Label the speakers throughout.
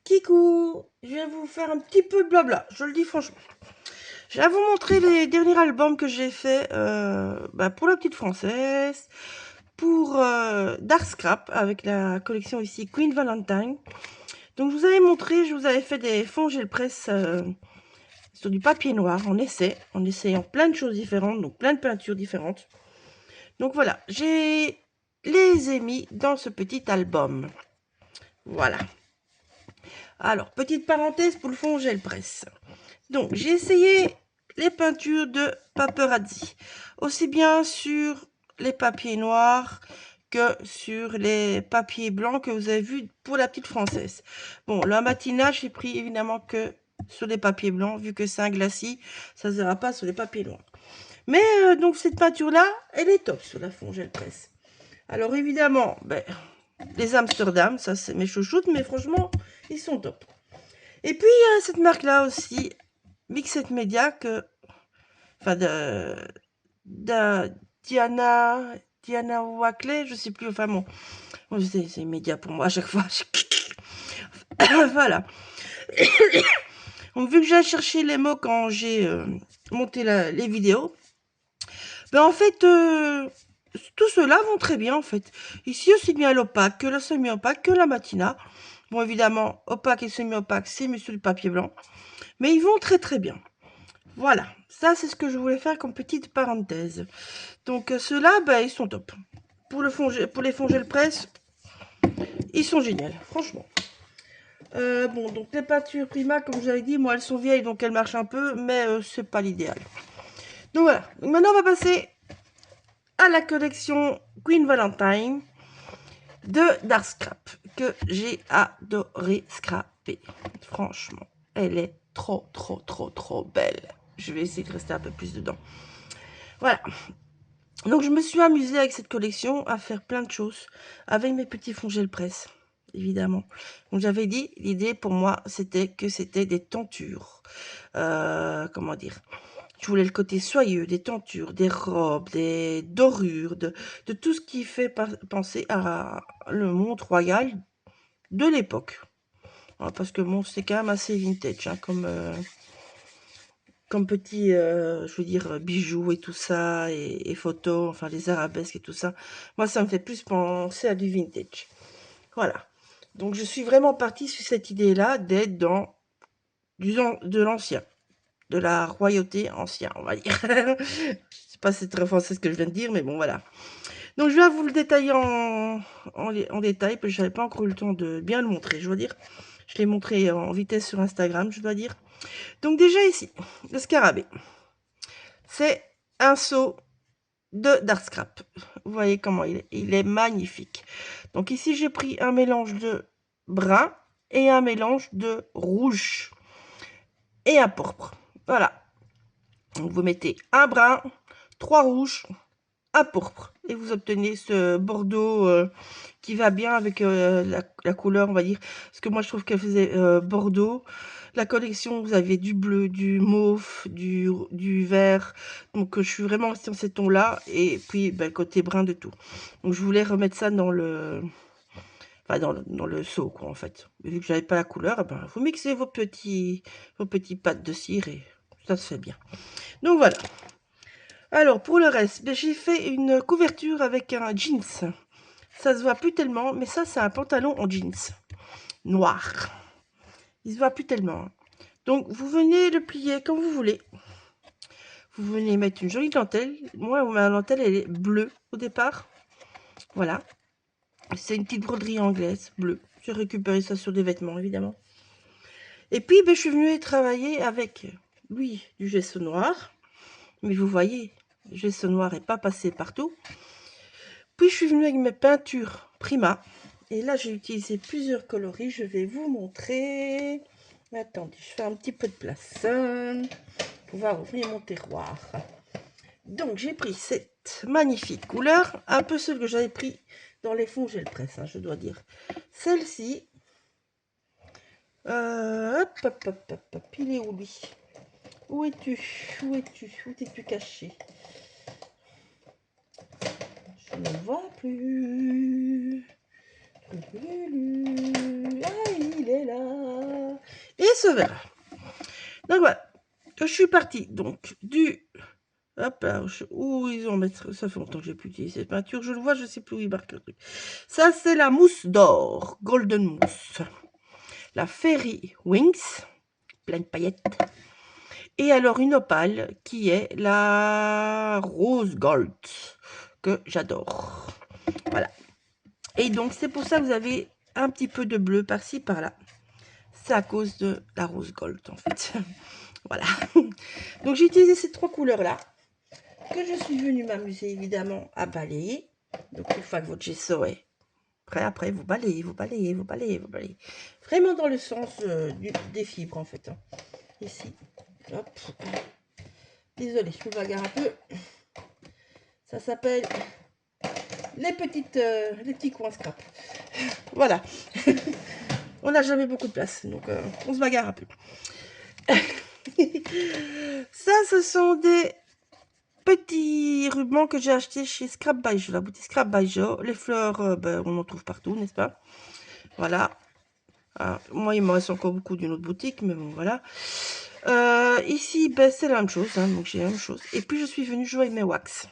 Speaker 1: Kikou, je vais vous faire un petit peu de blabla, je le dis franchement. Je vais vous montrer les derniers albums que j'ai fait pour la petite française, pour Dark Scrap, avec la collection ici Queen Valentine. Donc je vous avais montré, je vous avais fait des fonds gel presse sur du papier noir en essayant plein de choses différentes, donc plein de peintures différentes. Donc voilà, j'ai les ai mis dans ce petit album. Voilà. Alors, petite parenthèse pour le fond gel presse. Donc, j'ai essayé les peintures de paparazzi, aussi bien sur les papiers noirs que sur les papiers blancs que vous avez vus pour la petite française. Bon, la matina, j'ai pris évidemment que sur les papiers blancs, vu que c'est un glacis, ça ne se verra pas sur les papiers noirs. Mais donc, cette peinture-là, elle est top sur la fond gel presse. Alors, évidemment, les Amsterdam, ça c'est mes chouchoutes, mais franchement, ils sont top. Et puis, il y a cette marque-là aussi, Mixed Media, Diana Wackley, je sais plus, enfin bon, c'est média pour moi à chaque fois. Voilà. Donc, vu que j'ai cherché les mots quand j'ai monté les vidéos, en fait, tout cela vont très bien, en fait. Ici, aussi bien l'opaque que la semi-opaque que la matina. Bon, évidemment, opaque et semi-opaque, c'est mieux sur le papier blanc. Mais ils vont très très bien. Voilà, ça c'est ce que je voulais faire comme petite parenthèse. Donc ceux-là, ils sont top. Pour les fonds gel presse, ils sont géniaux, franchement. Bon, donc les peintures Prima, comme j'avais dit, moi elles sont vieilles, donc elles marchent un peu, mais c'est pas l'idéal. Donc voilà, donc, maintenant on va passer à la collection Queen Valentine de Dark Scrap, que j'ai adoré scraper. Franchement, elle est trop, trop, trop, trop belle. Je vais essayer de rester un peu plus dedans. Voilà. Donc je me suis amusée avec cette collection à faire plein de choses avec mes petits fonds gel presse, évidemment. Donc j'avais dit, l'idée pour moi c'était que c'était des tentures. Comment dire, je voulais le côté soyeux des tentures, des robes, des dorures, de tout ce qui fait penser à le monde royal de l'époque. Parce que bon, c'est quand même assez vintage, hein, comme petit, je veux dire, bijoux et tout ça, et photos, enfin les arabesques et tout ça. Moi, ça me fait plus penser à du vintage. Voilà. Donc, je suis vraiment partie sur cette idée-là d'être dans de l'ancien, de la royauté ancien, on va dire. Je sais pas si c'est très français ce que je viens de dire, mais bon, voilà. Donc, je vais vous le détailler en détail, parce que je n'avais pas encore eu le temps de bien le montrer, je dois dire. Je l'ai montré en vitesse sur Instagram, je dois dire. Donc, déjà ici, le scarabée. C'est un seau de Dark Scrap. Vous voyez comment il est magnifique. Donc ici, j'ai pris un mélange de brun et un mélange de rouge et un pourpre. Voilà. Donc vous mettez un brun, 3 rouges, un pourpre. Et vous obtenez ce bordeaux qui va bien avec la couleur, on va dire. Parce que moi, je trouve qu'elle faisait bordeaux. La collection, vous avez du bleu, du mauve, du vert. Donc, je suis vraiment restée dans ces tons-là. Et puis, le côté brun de tout. Donc, je voulais remettre ça dans dans le seau, quoi, en fait. Et vu que j'avais pas la couleur, vous mixez vos petits pâtes de cire et ça se fait bien. Donc, voilà. Alors, pour le reste, j'ai fait une couverture avec un jeans. Ça se voit plus tellement, mais ça, c'est un pantalon en jeans. Noir. Il se voit plus tellement. Donc, vous venez le plier comme vous voulez. Vous venez mettre une jolie dentelle. Moi, ma dentelle, elle est bleue au départ. Voilà. C'est une petite broderie anglaise, bleue. J'ai récupéré ça sur des vêtements, évidemment. Et puis, je suis venue travailler avec, lui, du gesso noir. Mais vous voyez, le gesso noir n'est pas passé partout. Puis, je suis venue avec mes peintures Prima. Et là, j'ai utilisé plusieurs coloris. Je vais vous montrer. Attendez, je fais un petit peu de place pour pouvoir ouvrir mon terroir. Donc, j'ai pris cette magnifique couleur, un peu celle que j'avais pris dans les fonds gel presse, je dois dire. Celle-ci, hop, il est où lui? Où es-tu? Où es-tu? Où t'es-tu caché? Je ne vois plus. Ah, il est là. se verra. Donc voilà, je suis partie donc du... Hop là, où ils ont mettre, ça fait longtemps que j'ai plus utilisé cette peinture, je le vois, je sais plus où il marque le truc. Ça c'est la mousse d'or, Golden Mousse. La Fairy Wings, pleine de paillettes. Et alors une opale qui est la Rose Gold, que j'adore. Voilà. Et donc c'est pour ça que vous avez un petit peu de bleu par-ci, par-là. C'est à cause de la Rose Gold en fait. Voilà. Donc j'ai utilisé ces trois couleurs-là, que je suis venue m'amuser évidemment à balayer. Donc une fois que votre gesso est prêt, après vous balayez, vous balayez, vous balayez, vous balayez. Vraiment dans le sens des fibres en fait. Hein. Ici. Hop. Désolée, je me bagarre un peu. Ça s'appelle les petits coins scrap. Voilà. On n'a jamais beaucoup de place, donc on se bagarre un peu. Ça, ce sont des petits rubans que j'ai achetés chez Scrap by Joe, la boutique Scrap by Joe. Les fleurs, ben, on en trouve partout, n'est-ce pas? Voilà. Ah, moi, il me reste encore beaucoup d'une autre boutique, mais bon, voilà. Ici, ben, c'est la même chose, hein, donc j'ai la même chose. Et puis, je suis venue jouer avec mes wax.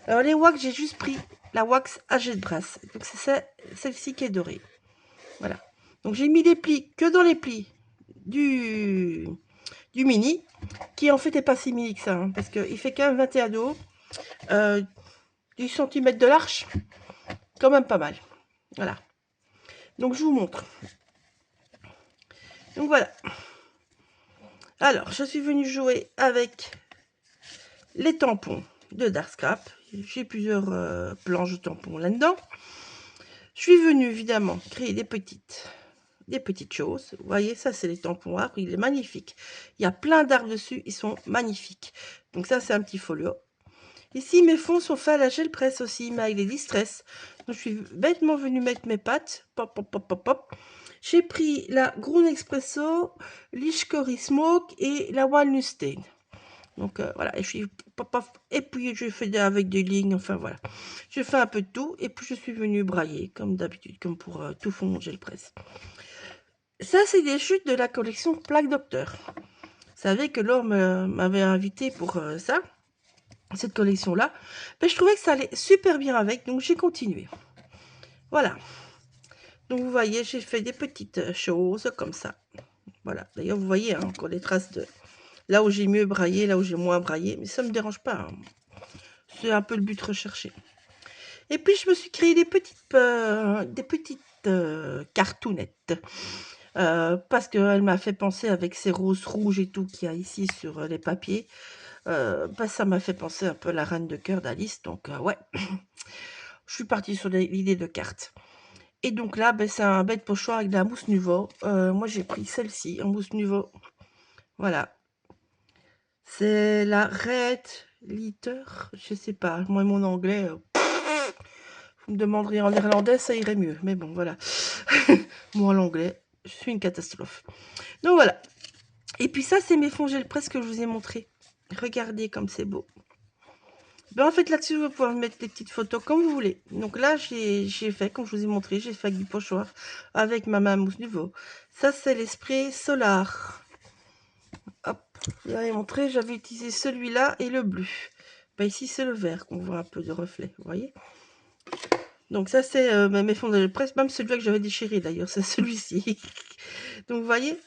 Speaker 1: Alors, les wax, j'ai juste pris la wax à jet de brasse. Donc, c'est celle-ci qui est dorée. Voilà. Donc, j'ai mis les plis que dans les plis du mini, qui en fait n'est pas si mini que ça, hein, parce qu'il fait quand même 21 de haut, 10 cm de large, quand même pas mal. Voilà. Donc, je vous montre. Donc, voilà. Alors, je suis venue jouer avec les tampons de Dark Scrap. J'ai plusieurs planches de tampons là-dedans. Je suis venue évidemment créer des petites choses. Vous voyez, ça c'est les tampons arbres, il est magnifique. Il y a plein d'arbres dessus, ils sont magnifiques. Donc ça c'est un petit folio. Ici mes fonds sont faits à la gel presse aussi, mais avec des distress. Donc je suis bêtement venue mettre mes pattes. Pop, pop, pop, pop, pop. J'ai pris la Groen Espresso, l'Ishkori Smoke et la Walnut Stain. Donc voilà, et, et puis je fais avec des lignes, enfin voilà. Je fais un peu de tout, et puis je suis venue brailler, comme d'habitude, comme pour tout fond gel presse. Ça, c'est des chutes de la collection Plaque Docteur. Vous savez que Laure m'avait invité pour ça, cette collection-là. Mais je trouvais que ça allait super bien avec, donc j'ai continué. Voilà. Donc vous voyez, j'ai fait des petites choses comme ça. Voilà. D'ailleurs, vous voyez hein, encore les traces de... Là où j'ai mieux braillé, là où j'ai moins braillé. Mais ça ne me dérange pas. Hein. C'est un peu le but recherché. Et puis, je me suis créé des petites cartounettes. Parce qu'elle m'a fait penser avec ces roses rouges et tout qu'il y a ici sur les papiers. Bah, ça m'a fait penser un peu à la reine de cœur d'Alice. Donc, ouais. Je suis partie sur l'idée de cartes. Et donc là, ben, c'est un bête pochoir avec de la mousse Nuvo. Moi, j'ai pris celle-ci en mousse Nuvo. Voilà. C'est la Red Liter. Je sais pas. Moi, mon anglais... vous me demanderiez en néerlandais, ça irait mieux. Mais bon, voilà. Moi, en anglais, je suis une catastrophe. Donc, voilà. Et puis ça, c'est mes fonds gel presse que je vous ai montré. Regardez comme c'est beau. Ben, en fait, là-dessus, vous pouvez pouvoir mettre des petites photos comme vous voulez. Donc là, j'ai fait, comme je vous ai montré, j'ai fait avec du pochoir, avec ma main mousse Nuvo. Ça, c'est l'esprit Solar. Hop, j'avais montré, j'avais utilisé celui-là et le bleu. Ben, ici, c'est le vert qu'on voit un peu de reflet, vous voyez. Donc ça, c'est mes fonds de presse, même celui-là que j'avais déchiré d'ailleurs, c'est celui-ci. Donc vous voyez,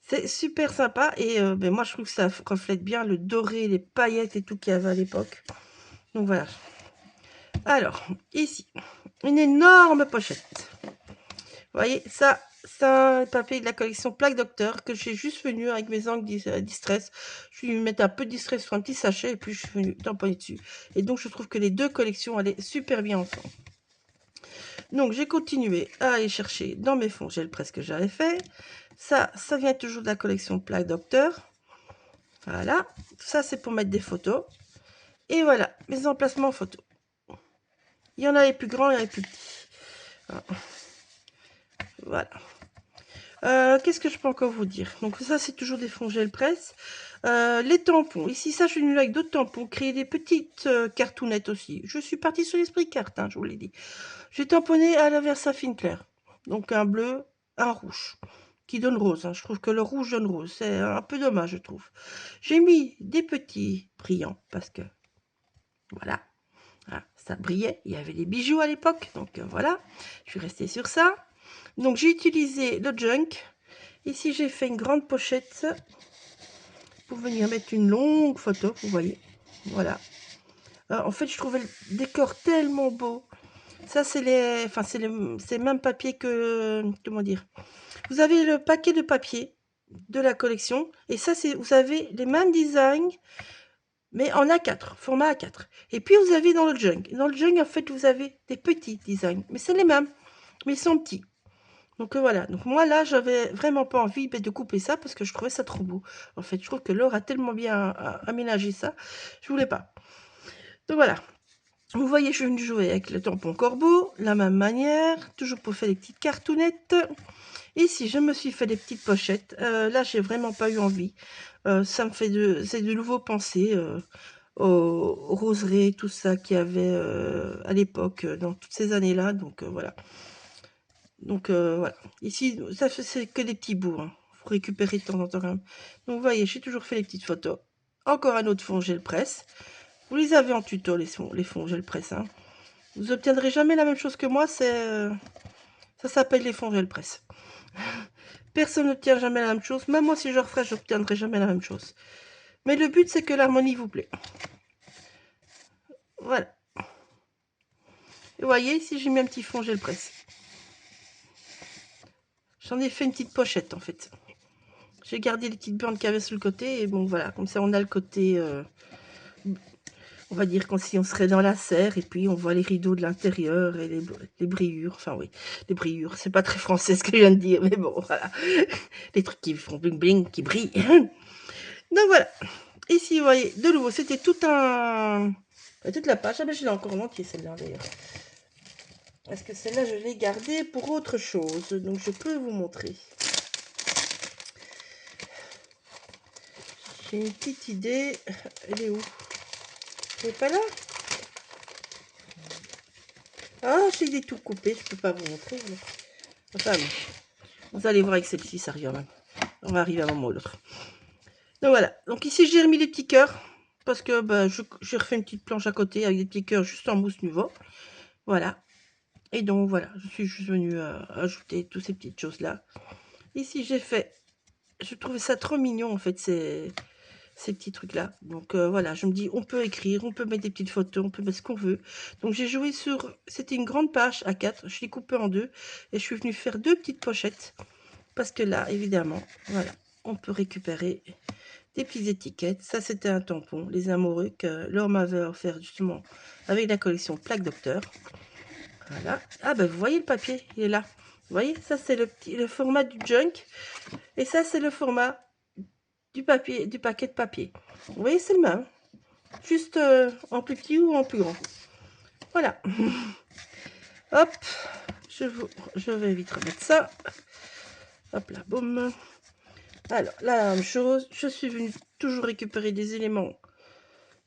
Speaker 1: c'est super sympa et ben, moi, je trouve que ça reflète bien le doré, les paillettes et tout qu'il y avait à l'époque. Donc voilà. Alors, ici, une énorme pochette. Vous voyez, ça, c'est un papier de la collection Plaque Docteur que j'ai juste venu avec mes angles distress. Je suis venu mettre un peu de distress sur un petit sachet et puis je suis venu tamponner dessus. Et donc, je trouve que les deux collections allaient super bien ensemble. Donc, j'ai continué à aller chercher dans mes fonds gel presse que j'avais fait. Ça vient toujours de la collection Plaque Docteur. Voilà. Ça, c'est pour mettre des photos. Et voilà, mes emplacements photos. Il y en a les plus grands, il y en a les plus petits. Voilà. Qu'est-ce que je peux encore vous dire? Donc ça, c'est toujours des fonds gel presse. Les tampons. Ici, ça, je suis venue avec d'autres tampons. Créer des petites cartounettes aussi. Je suis partie sur l'esprit carte, hein, je vous l'ai dit. J'ai tamponné à la Versafine claire. Donc un bleu, un rouge. qui donne rose, hein. Je trouve que le rouge donne rose. C'est un peu dommage, je trouve. J'ai mis des petits brillants parce que, voilà, hein, ça brillait. Il y avait des bijoux à l'époque, donc voilà. Je suis restée sur ça. Donc, j'ai utilisé le junk. Ici, j'ai fait une grande pochette pour venir mettre une longue photo, vous voyez. Voilà. En fait, je trouvais le décor tellement beau. Ça, c'est les, enfin, c'est le même papier que, comment dire. Vous avez le paquet de papier de la collection, et ça, c'est, vous avez les mêmes designs, mais en A4, format A4. Et puis, vous avez dans le junk. Dans le junk, en fait, vous avez des petits designs, mais c'est les mêmes, mais ils sont petits. Donc voilà, donc moi là, j'avais vraiment pas envie de couper ça parce que je trouvais ça trop beau. En fait, je trouve que Laure a tellement bien aménagé ça, je voulais pas. Donc voilà, vous voyez, je viens de jouer avec le tampon corbeau, la même manière, toujours pour faire des petites cartounettes. Ici, je me suis fait des petites pochettes. Là, j'ai vraiment pas eu envie. Ça me fait c'est de nouveau penser aux roseraies, tout ça qu'il y avait à l'époque, dans toutes ces années-là. Donc voilà. Donc voilà. Ici, ça c'est que des petits bouts. Hein. Faut récupérer de temps en temps quand même. Donc vous voyez, j'ai toujours fait les petites photos. Encore un autre fond gel presse. Vous les avez en tuto, les fonds gel presse. Hein. Vous obtiendrez jamais la même chose que moi. Ça s'appelle les fonds gel presse. Personne n'obtient jamais la même chose. Même moi, si je referais, j'obtiendrai jamais la même chose. Mais le but, c'est que l'harmonie vous plaît. Voilà. Et vous voyez, ici, j'ai mis un petit fond gel presse. J'en ai fait une petite pochette, en fait. J'ai gardé les petites bandes qu'il y avait sur le côté. Et bon, voilà. Comme ça, on a le côté... on va dire comme si on serait dans la serre. Et puis, on voit les rideaux de l'intérieur et les brillures. Enfin, oui, les brillures. C'est pas très français ce que je viens de dire. Mais bon, voilà. Les trucs qui font bling bling, qui brillent. Donc, voilà. Ici, vous voyez, de nouveau, c'était toute la page. Ah ben, je l'ai encore en entier, celle-là, d'ailleurs. Parce que celle-là, je l'ai gardée pour autre chose. Donc, je peux vous montrer. J'ai une petite idée. Elle est où? Elle n'est pas là? Ah, j'ai des tout coupés. Je peux pas vous montrer. Mais... enfin, vous allez voir avec celle-ci, ça revient même. On va arriver à un moment ou l'autre. Donc, voilà. Donc, ici, j'ai remis les petits cœurs. Parce que bah, j'ai refait une petite planche à côté avec des petits cœurs juste en mousse nouveau. Voilà. Et donc, voilà. Je suis juste venue ajouter toutes ces petites choses-là. Ici, j'ai fait... je trouvais ça trop mignon, en fait, ces petits trucs-là. Donc, voilà, je me dis, on peut écrire, on peut mettre des petites photos, on peut mettre ce qu'on veut. Donc, j'ai joué sur... c'était une grande page A4. Je l'ai coupée en deux. Et je suis venue faire deux petites pochettes. Parce que là, évidemment, voilà, on peut récupérer des petites étiquettes. Ça, c'était un tampon, les amoureux, que Laure m'avait offert, justement, avec la collection Plaque Docteur. Voilà. Ah, ben, vous voyez le papier, il est là. Vous voyez, ça c'est le format du junk. Et ça c'est le format du papier, du paquet de papier. Vous voyez, c'est le même. Juste en plus petit ou en plus grand. Voilà. Hop. Je vais vite remettre ça. Hop là, boum. Alors, là, la même chose. Je suis venue toujours récupérer des éléments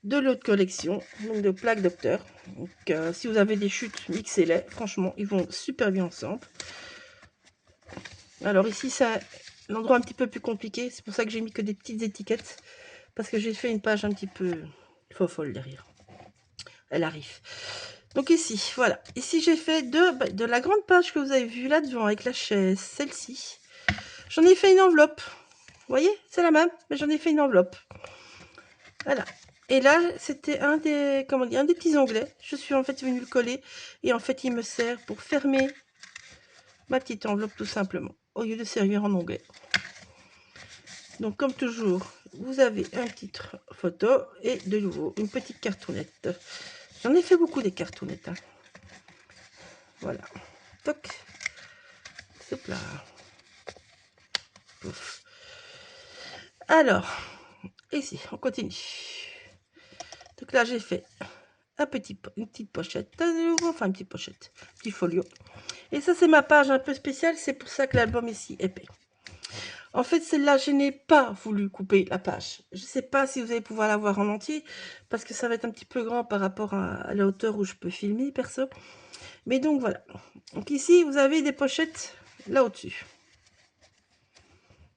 Speaker 1: de l'autre collection. Donc, de Plaque Docteur. Donc, si vous avez des chutes, mixez-les. Franchement, ils vont super bien ensemble. Alors ici, c'est l'endroit un petit peu plus compliqué. C'est pour ça que j'ai mis que des petites étiquettes. Parce que j'ai fait une page un petit peu folle derrière. Elle arrive. Donc ici, voilà. Ici, j'ai fait de la grande page que vous avez vue là devant avec la chaise, celle-ci. J'en ai fait une enveloppe. Vous voyez, c'est la même, mais j'en ai fait une enveloppe. Voilà. Et là, c'était un des petits onglets. Je suis en fait venue le coller. Et en fait, il me sert pour fermer ma petite enveloppe tout simplement. Au lieu de servir en onglet. Donc, comme toujours, vous avez une petite photo et de nouveau une petite cartonnette. J'en ai fait beaucoup des cartonnettes. Hein. Voilà. Toc. Hop là. Pouf. Alors, ici, on continue. Donc là, j'ai fait une petite pochette. De nouveau, enfin, une petite pochette. Petit folio. Et ça, c'est ma page un peu spéciale. C'est pour ça que l'album est si épais. En fait, celle-là, je n'ai pas voulu couper la page. Je ne sais pas si vous allez pouvoir la voir en entier, parce que ça va être un petit peu grand par rapport à la hauteur où je peux filmer, perso. Mais donc, voilà. Donc ici, vous avez des pochettes là au-dessus.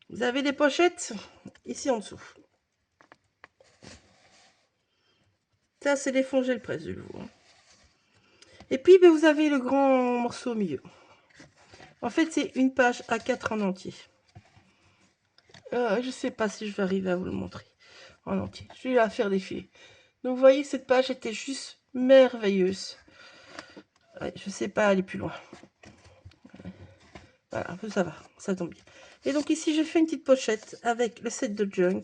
Speaker 1: Vous avez les pochettes ici en dessous. Ça, c'est les fonds gel presse de nouveau. Et puis, ben, vous avez le grand morceau au milieu. En fait, c'est une page A4 en entier. Je sais pas si je vais arriver à vous le montrer en entier. Je vais la faire défiler. Donc, vous voyez, cette page était juste merveilleuse. Ouais, je sais pas aller plus loin. Voilà, ça va, ça tombe bien. Et donc ici, j'ai fait une petite pochette avec le set de junk.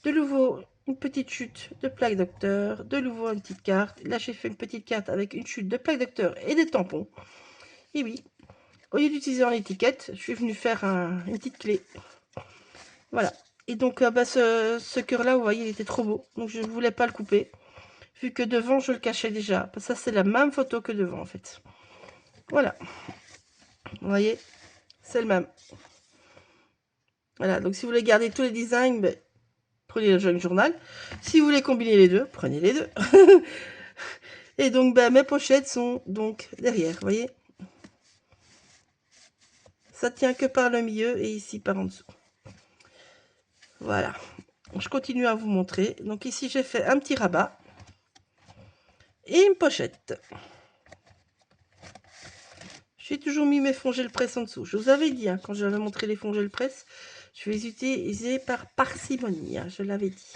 Speaker 1: De nouveau, une petite chute de plaque docteur. De nouveau, une petite carte. Là, j'ai fait une petite carte avec une chute de plaque docteur et des tampons. Et oui, au lieu d'utiliser en étiquette, je suis venue faire une petite clé. Voilà. Et donc, ce cœur-là, vous voyez, il était trop beau. Donc, je ne voulais pas le couper. Vu que devant, je le cachais déjà. Ça, c'est la même photo que devant, en fait. Voilà. Vous voyez, c'est le même. Voilà. Donc, si vous voulez garder tous les designs, ben, prenez le junk journal. Si vous voulez combiner les deux, prenez les deux. Et donc, ben, mes pochettes sont donc derrière, vous voyez. Ça tient que par le milieu et ici par en dessous. Voilà. Je continue à vous montrer. Donc ici, j'ai fait un petit rabat et une pochette. J'ai toujours mis mes fonds gel presse en dessous. Je vous avais dit, hein, quand j'avais montré les fonds gel presse, je vais les utiliser par parcimonie. Hein, je l'avais dit.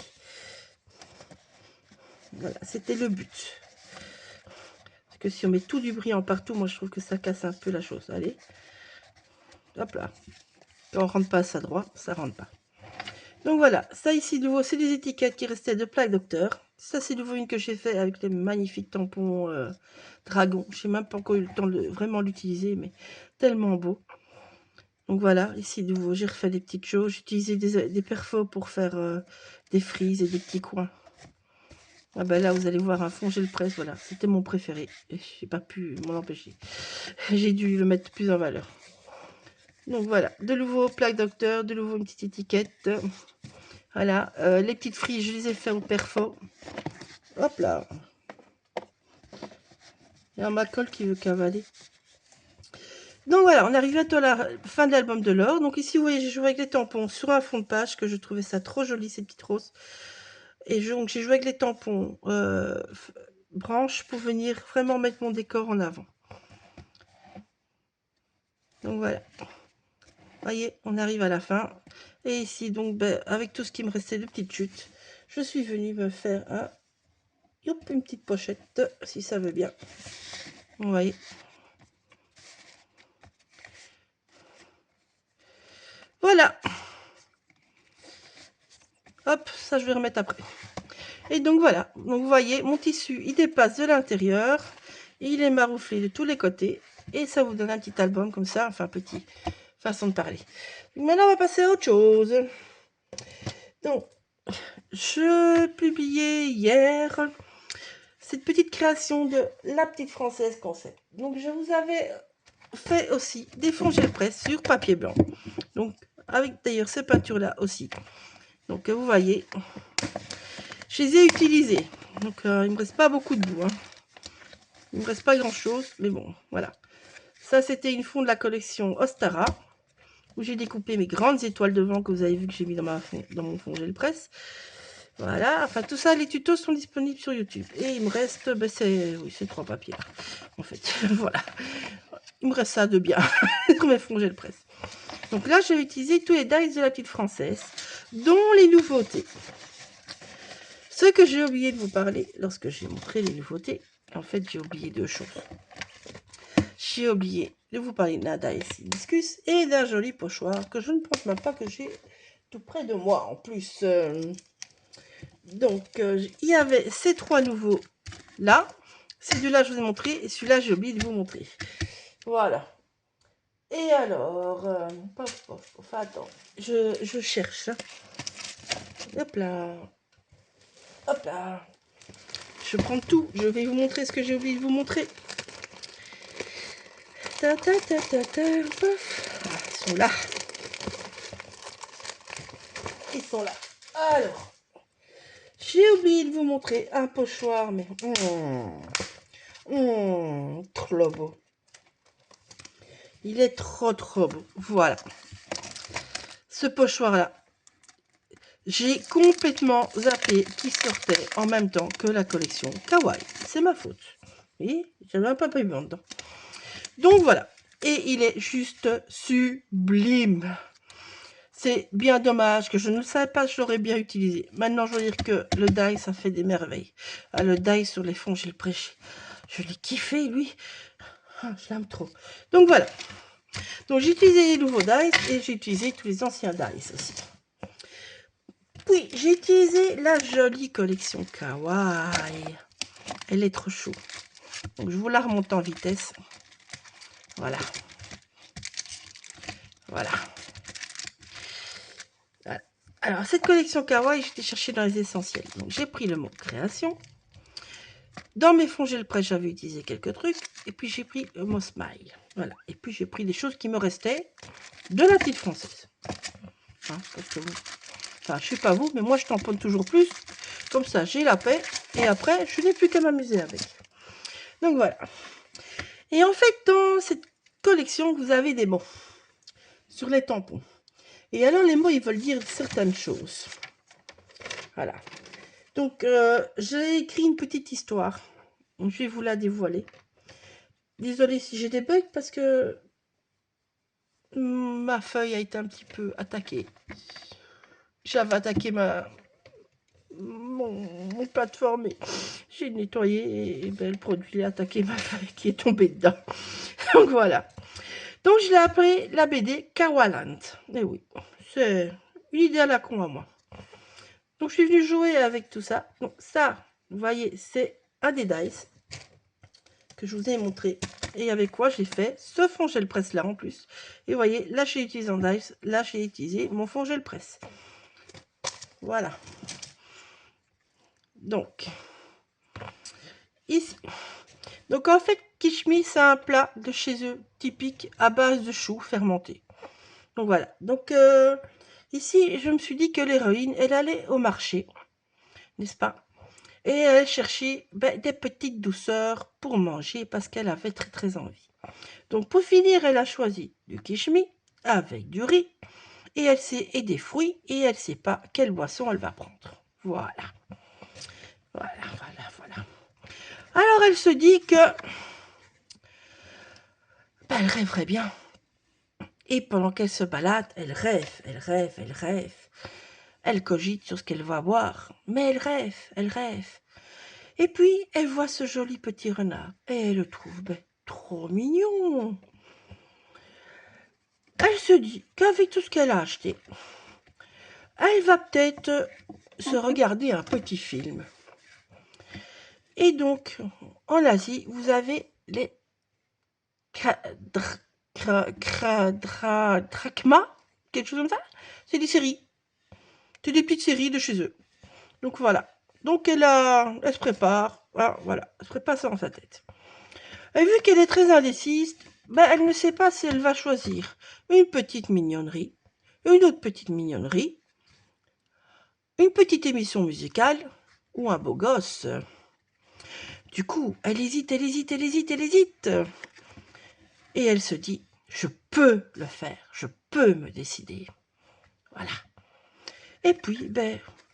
Speaker 1: Voilà, c'était le but. Parce que si on met tout du brillant partout, moi je trouve que ça casse un peu la chose. Allez. Hop là. Quand on rentre pas à sa droite, ça rentre pas. Donc voilà, ça ici de nouveau, c'est des étiquettes qui restaient de plaque docteur. Ça c'est de nouveau une que j'ai fait avec les magnifiques tampons dragon. Je sais même pas encore eu le temps de vraiment l'utiliser, mais tellement beau. Donc voilà, ici de nouveau, j'ai refait des petites choses. J'ai utilisé des perfos pour faire des frises et des petits coins. Ah ben là, vous allez voir un fond gel presse, voilà, c'était mon préféré. Et j'ai pas pu m'en empêcher. J'ai dû le mettre plus en valeur. Donc voilà, de nouveau plaque docteur, de nouveau une petite étiquette. Voilà, les petites frises, je les ai fait au perfo. Hop là. Il y a ma colle qui veut cavaler. Donc voilà, on arrive bientôt à la fin de l'album de l'or. Donc ici, vous voyez, j'ai joué avec les tampons sur un fond de page, que je trouvais ça trop joli, ces petites roses. Et donc j'ai joué avec les tampons branches pour venir vraiment mettre mon décor en avant. Donc voilà. Vous voyez, on arrive à la fin. Et ici, donc, ben, avec tout ce qui me restait de petites chutes, je suis venue me faire une petite pochette, si ça veut bien. Vous voyez. Voilà. Hop, ça je vais remettre après. Et donc voilà. Donc vous voyez, mon tissu, il dépasse de l'intérieur. Il est marouflé de tous les côtés. Et ça vous donne un petit album comme ça. Enfin, petit façon de parler. Maintenant, on va passer à autre chose. Donc, je publiais hier cette petite création de La Petite Française Concept. Donc, je vous avais fait aussi des fonds gel presse sur papier blanc. Donc, avec d'ailleurs ces peintures-là aussi. Donc, vous voyez, je les ai utilisées. Donc, il ne me reste pas beaucoup de bout. Hein. Il ne me reste pas grand-chose, mais bon, voilà. Ça, c'était une fond de la collection Ostara, où j'ai découpé mes grandes étoiles de vent que vous avez vu que j'ai mis dans mon fond gel presse. Voilà, enfin tout ça, les tutos sont disponibles sur YouTube. Et il me reste, ben c'est 3 papiers, en fait. Voilà. Il me reste ça de bien, sur mes fonds gel presse. Donc là, j'ai utilisé tous les dies de La Petite Française, dont les nouveautés. Ce que j'ai oublié de vous parler, lorsque j'ai montré les nouveautés, en fait, j'ai oublié 2 choses. J'ai oublié de vous parler d'un dice hibiscus et d'un joli pochoir que je ne pense même pas que j'ai tout près de moi, en plus. Donc, il y avait ces 3 nouveaux là. Celui-là, je vous ai montré. Et celui-là, j'ai oublié de vous montrer. Voilà. Et alors, enfin, attends, je cherche. Hop là. Hop là. Je prends tout. Je vais vous montrer ce que j'ai oublié de vous montrer. Ta ta ta ta ta. Ah, ils sont là. Ils sont là. Alors, j'ai oublié de vous montrer un pochoir, mais trop beau. Il est trop beau. Voilà. ce pochoir-là, j'ai complètement zappé qui sortait en même temps que la collection Kawaii. C'est ma faute. Vous voyez, j'avais un peu pas eu dedans. Donc voilà. Et il est juste sublime. C'est bien dommage que je ne savais pas que je l'aurais bien utilisé. Maintenant, je veux dire que le die, ça fait des merveilles. Ah, le die sur les fonds, j'ai le prêché. Je l'ai kiffé, lui. Ah, je l'aime trop. Donc voilà. Donc j'ai utilisé les nouveaux dice et j'ai utilisé tous les anciens dice aussi. Puis j'ai utilisé la jolie collection Kawaii. Elle est trop chou. Donc je vous la remonte en vitesse. Voilà. Voilà. Voilà. Alors cette collection Kawaii, j'étais chercher dans les essentiels. Donc j'ai pris le mot création. Dans mes fonds, j'ai le prêt, j'avais utilisé quelques trucs. Et puis j'ai pris le mot smile. Voilà. Et puis j'ai pris des choses qui me restaient de la petite française. Hein, parce que vous... Enfin, je sais pas vous, mais moi je tamponne toujours plus. Comme ça, j'ai la paix. Et après, je n'ai plus qu'à m'amuser avec. Donc voilà. Et en fait, dans cette collection, vous avez des mots sur les tampons. Et alors, les mots, ils veulent dire certaines choses. Voilà. Donc, j'ai écrit une petite histoire. Je vais vous la dévoiler. Désolée si j'ai des bugs parce que ma feuille a été un petit peu attaquée. J'avais attaqué mon plateforme et j'ai nettoyé et ben, le produit a attaqué ma feuille qui est tombée dedans. Donc voilà. Donc je l'ai appelé la BD Kawaland. Et oui, c'est une idée à la con à moi. Donc je suis venue jouer avec tout ça. Donc ça, vous voyez, c'est un des dice que je vous ai montré. Et avec quoi j'ai fait ce fond gel presse là en plus. Et vous voyez, là j'ai utilisé un dice, là j'ai utilisé mon fond gel presse. Voilà. Donc, ici. Donc en fait, Kishmi, c'est un plat de chez eux typique à base de choux fermentés. Donc voilà. Donc ici, je me suis dit que l'héroïne, elle allait au marché, n'est-ce pas? Et elle cherchait des petites douceurs pour manger parce qu'elle avait très très envie. Donc pour finir, elle a choisi du kishmi avec du riz et des fruits et elle ne sait pas quelle boisson elle va prendre. Voilà. Voilà, voilà, voilà. Alors elle se dit que elle rêverait bien. Et pendant qu'elle se balade, elle rêve, elle rêve, elle rêve. Elle cogite sur ce qu'elle va boire, mais elle rêve, elle rêve. Et puis, elle voit ce joli petit renard et elle le trouve trop mignon. Elle se dit qu'avec tout ce qu'elle a acheté, elle va peut-être se regarder un petit film. Et donc, en Asie, vous avez les drachmas, quelque chose comme ça. C'est des séries. C'est des petites séries de chez eux. Donc voilà. Donc elle se prépare. Voilà. Elle se prépare ça dans sa tête. Et vu qu'elle est très indécise, elle ne sait pas si elle va choisir une petite mignonnerie, une autre petite mignonnerie, une petite émission musicale ou un beau gosse. Du coup, elle hésite, elle hésite, elle hésite, elle hésite. Et elle se dit, je peux le faire, je peux me décider. Voilà. Et puis,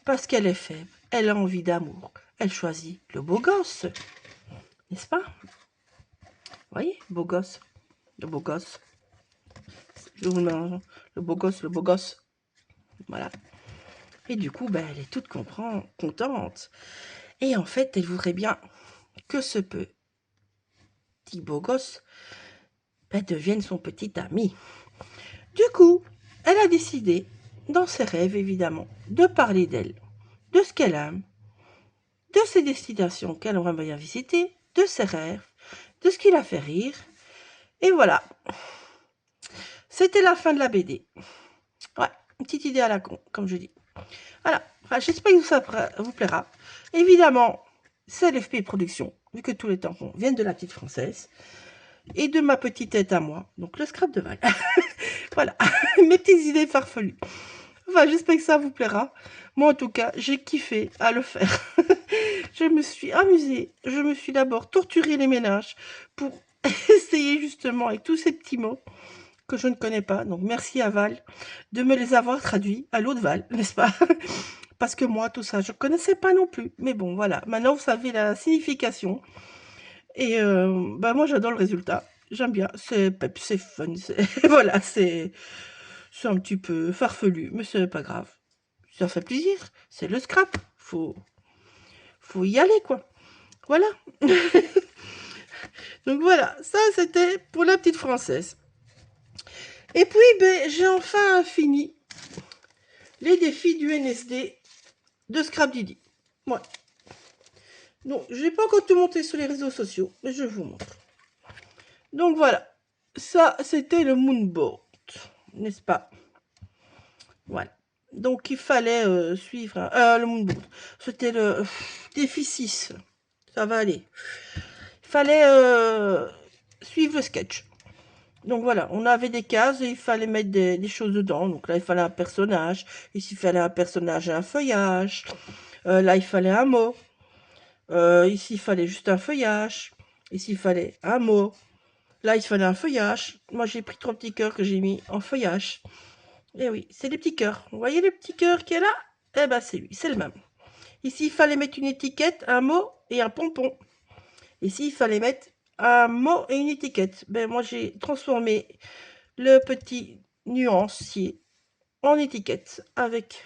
Speaker 1: parce qu'elle est faible, elle a envie d'amour. Elle choisit le beau gosse. N'est-ce pas? Vous voyez, beau gosse. Le beau gosse. Le beau gosse, le beau gosse. Voilà. Et du coup, elle est toute contente. Et en fait, elle voudrait bien que ce petit beau gosse devienne son petit ami. Du coup, elle a décidé, dans ses rêves évidemment, de parler d'elle, de ce qu'elle aime, de ses destinations qu'elle aimerait bien visiter, de ses rêves, de ce qui la fait rire. Et voilà. C'était la fin de la BD. Ouais, une petite idée à la con, comme je dis. Voilà. Enfin, j'espère que ça vous plaira. Évidemment, c'est l'FP Production, vu que tous les tampons viennent de la petite française. Et de ma petite tête à moi. Donc, le scrap de Val. Voilà. Mes petites idées farfelues. Enfin, j'espère que ça vous plaira. Moi, en tout cas, j'ai kiffé à le faire. Je me suis amusée. Je me suis d'abord torturé les ménages pour essayer justement avec tous ces petits mots que je ne connais pas. Donc merci à Val de me les avoir traduits à l'autre Val, n'est-ce pas? Parce que moi, tout ça, je ne connaissais pas non plus. Mais bon, voilà. Maintenant, vous savez la signification. Et bah, moi, j'adore le résultat. J'aime bien. C'est pep, c'est fun. Voilà, c'est un petit peu farfelu, mais c'est pas grave. Ça fait plaisir. C'est le scrap. Faut y aller, quoi. Voilà. Donc voilà, ça c'était pour la petite française. Et puis, ben, j'ai enfin fini les défis du NSD de Scrap Didi. Ouais. Donc, je n'ai pas encore tout monté sur les réseaux sociaux, mais je vous montre. Donc voilà, ça c'était le Moonboard, n'est-ce pas? Voilà. Donc il fallait suivre le Moonboard. C'était le défi 6. Ça va aller. Il fallait suivre le sketch. Donc voilà, on avait des cases et il fallait mettre des choses dedans. Donc là, il fallait un personnage. Ici, il fallait un personnage et un feuillage. Là, il fallait un mot. Ici, il fallait juste un feuillage. Ici, il fallait un mot. Là, il fallait un feuillage. Moi, j'ai pris 3 petits cœurs que j'ai mis en feuillage. Et oui, c'est des petits cœurs. Vous voyez le petit cœur qui est là? Eh ben, c'est lui, c'est le même. Ici, il fallait mettre une étiquette, un mot et un pompon. Ici, il fallait mettre un mot et une étiquette. Ben, moi, j'ai transformé le petit nuancier en étiquette avec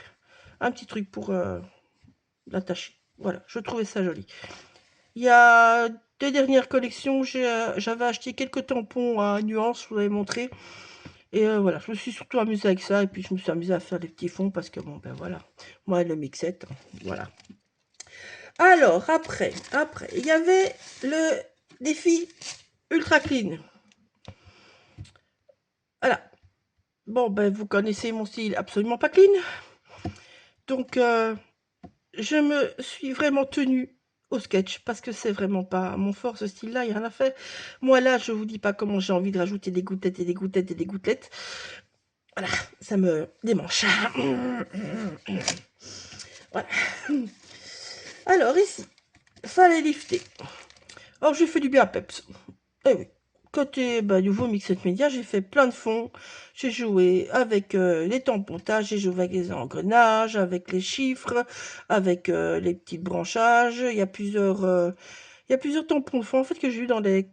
Speaker 1: un petit truc pour l'attacher. Voilà, je trouvais ça joli. Il y a 2 dernières collections, j'avais acheté quelques tampons à nuances, je vous avais montré. Et voilà, je me suis surtout amusée avec ça. Et puis, je me suis amusée à faire des petits fonds parce que, bon, ben voilà, moi, le mixette, voilà. Alors, après, il y avait le défi Ultra Clean. Voilà. Bon, ben, vous connaissez mon style absolument pas clean. Donc, je me suis vraiment tenue au sketch parce que c'est vraiment pas mon fort, ce style-là, il n'y a rien à faire. Moi, là, je vous dis pas comment j'ai envie de rajouter des gouttelettes et des gouttelettes et des gouttelettes. Voilà, ça me démange. Voilà. Alors, ici, fallait lifter. Or, j'ai fait du bien à Peps. Eh oui. Côté nouveau Mixed Media, j'ai fait plein de fonds. J'ai joué avec les tampontages, j'ai joué avec les engrenages, avec les chiffres, avec les petits branchages. Il y a plusieurs tampons de fond en fait que j'ai eu dans les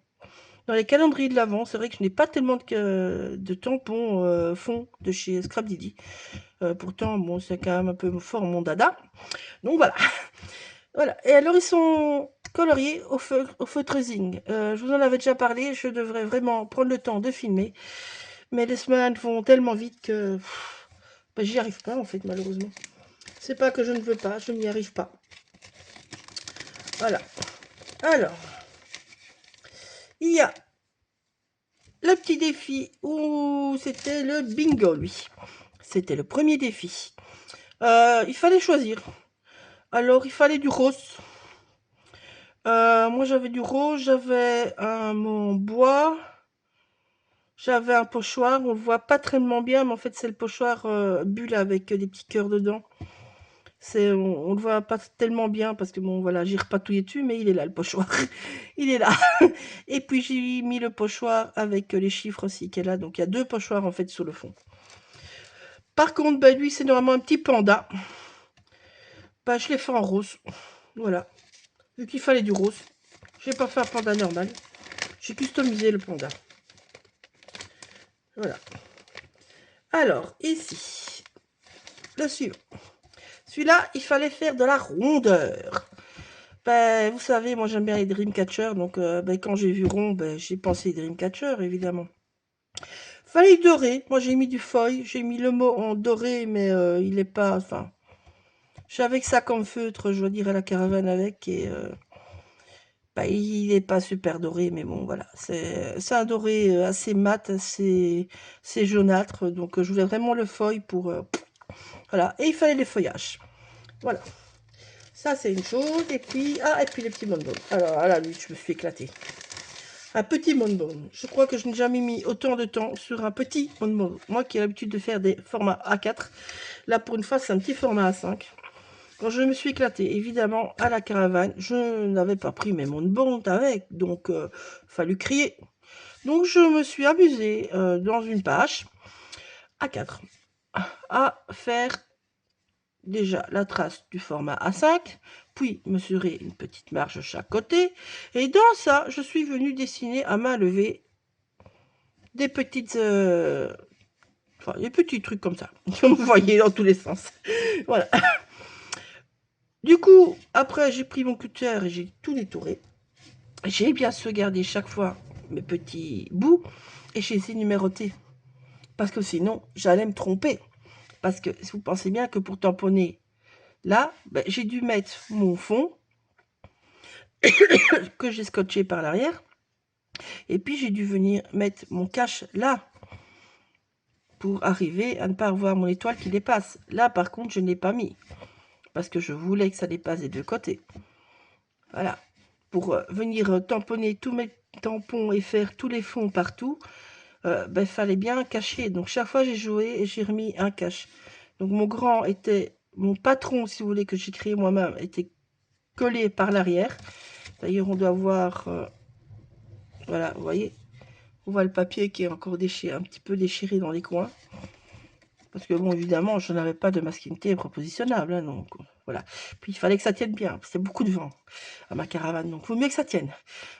Speaker 1: calendriers de l'Avent. C'est vrai que je n'ai pas tellement de tampons fond de chez Scrap Didi. Pourtant, bon, c'est quand même un peu fort mon dada. Donc voilà. Voilà. Et alors, ils sont coloriés au feutre zing. Je vous en avais déjà parlé. Je devrais vraiment prendre le temps de filmer. Mais les semaines vont tellement vite que j'y arrive pas, en fait, malheureusement. C'est pas que je ne veux pas, je n'y arrive pas. Voilà. Alors, il y a le petit défi où c'était le bingo, lui. C'était le premier défi. Il fallait choisir. Alors, il fallait du rose. Moi, j'avais du rose, j'avais mon bois, j'avais un pochoir. On le voit pas tellement bien, mais en fait, c'est le pochoir bulle avec des petits cœurs dedans. On le voit pas tellement bien parce que bon, voilà, j'ai repatouillé dessus, mais il est là, le pochoir. Il est là. Et puis, j'ai mis le pochoir avec les chiffres aussi qui est là. Donc, il y a 2 pochoirs en fait sur le fond. Par contre, lui, c'est normalement un petit panda. Je l'ai fait en rose. Voilà. Vu qu'il fallait du rose. J'ai pas fait un panda normal. J'ai customisé le panda. Voilà. Alors, ici, le suivant. Celui-là, il fallait faire de la rondeur. Vous savez, moi j'aime bien les Dreamcatcher, donc quand j'ai vu rond, j'ai pensé Dreamcatcher, évidemment. Fallait dorer. Moi j'ai mis du foil, j'ai mis le mot en doré, mais il est pas... Enfin, j'avais que ça comme feutre, je dois dire, à la caravane avec, et il n'est pas super doré, mais bon, voilà. C'est un doré assez mat, assez jaunâtre, donc je voulais vraiment le foil pour... voilà, et il fallait les feuillages. Voilà. Ça, c'est une chose. Et puis les petits bonbons. Alors, là, lui, je me suis éclatée. Un petit bonbon. Je crois que je n'ai jamais mis autant de temps sur un petit bonbon. Moi qui ai l'habitude de faire des formats A4. Là, pour une fois, c'est un petit format A5. Quand je me suis éclatée, évidemment, à la caravane, je n'avais pas pris mes bonbons avec. Donc, fallu crier. Donc je me suis amusée dans une page à 4 à faire déjà la trace du format A5, puis mesurer une petite marge de chaque côté, et dans ça, je suis venue dessiner à main levée des petites... enfin, des petits trucs comme ça, vous voyez dans tous les sens. Voilà. Du coup, après, j'ai pris mon cutter et j'ai tout détouré. J'ai bien sauvegardé chaque fois mes petits bouts et je les ai numérotés. Parce que sinon, j'allais me tromper. Parce que vous pensez bien que pour tamponner là, ben, j'ai dû mettre mon fond que j'ai scotché par l'arrière. Et puis, j'ai dû venir mettre mon cache là pour arriver à ne pas avoir mon étoile qui dépasse. Là, par contre, je ne l'ai pas mis parce que je voulais que ça dépasse des deux côtés. Voilà. Pour venir tamponner tous mes tampons et faire tous les fonds partout, ben, fallait bien cacher. Donc, chaque fois, j'ai joué et j'ai remis un cache. Donc, mon grand était... Mon patron, si vous voulez, que j'ai créé moi-même, était collé par l'arrière. D'ailleurs, on doit voir... voilà, vous voyez, on voit le papier qui est encore déchiré, un petit peu déchiré dans les coins. Parce que, bon, évidemment, je n'avais pas de masking tape repositionnable. Hein, donc, voilà. Puis, il fallait que ça tienne bien. C'est beaucoup de vent à ma caravane. Donc, il vaut mieux que ça tienne.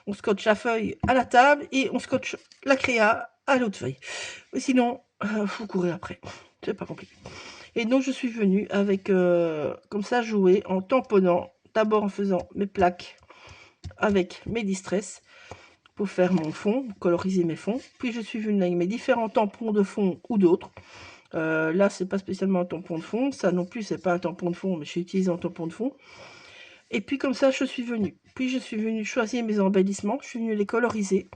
Speaker 1: On scotche la feuille à la table et on scotche la créa à l'autre feuille. Sinon, faut courir après. C'est pas compliqué. Et donc, je suis venue avec, comme ça, jouer en tamponnant. D'abord en faisant mes plaques avec mes distress pour faire mon fond, coloriser mes fonds. Puis, je suis venue avec mes différents tampons de fond ou d'autres. Là, c'est pas spécialement un tampon de fond. Ça non plus, c'est pas un tampon de fond, mais j'ai utilisé un tampon de fond. Et puis, comme ça, je suis venue. Puis, je suis venue choisir mes embellissements. Je suis venue les coloriser.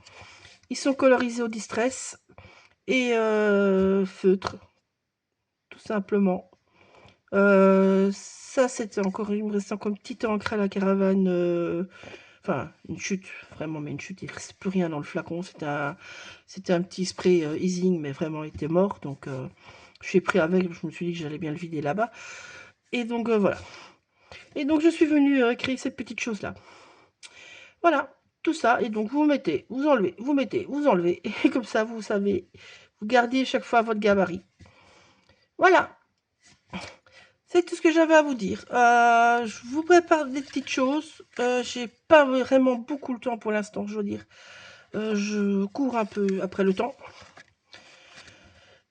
Speaker 1: Ils sont colorisés au distress et feutre, tout simplement. Ça, c'était encore, il me reste encore une petite encre à la caravane. Enfin, une chute, vraiment, mais une chute, il ne reste plus rien dans le flacon. C'était un petit spray easing, mais vraiment, il était mort. Donc, je suis pris avec, je me suis dit que j'allais bien le vider là-bas. Et donc, voilà. Et donc, je suis venue créer cette petite chose-là. Voilà, tout ça. Et donc, vous mettez, vous enlevez, vous mettez, vous enlevez. Et comme ça, vous savez, vous gardez chaque fois votre gabarit. Voilà. C'est tout ce que j'avais à vous dire. Je vous prépare des petites choses. J'ai pas vraiment beaucoup le temps pour l'instant, je veux dire. Je cours un peu après le temps.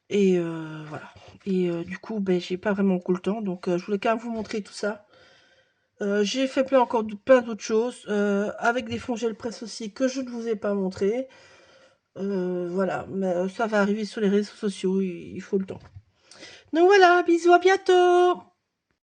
Speaker 1: Et voilà. Et du coup, ben, j'ai pas vraiment beaucoup le temps. Donc, je voulais quand même vous montrer tout ça. J'ai fait encore plein d'autres choses. Avec des fonds gel presse aussi que je ne vous ai pas montré. Voilà. Mais ça va arriver sur les réseaux sociaux. Il faut le temps. Donc voilà, bisous, à bientôt!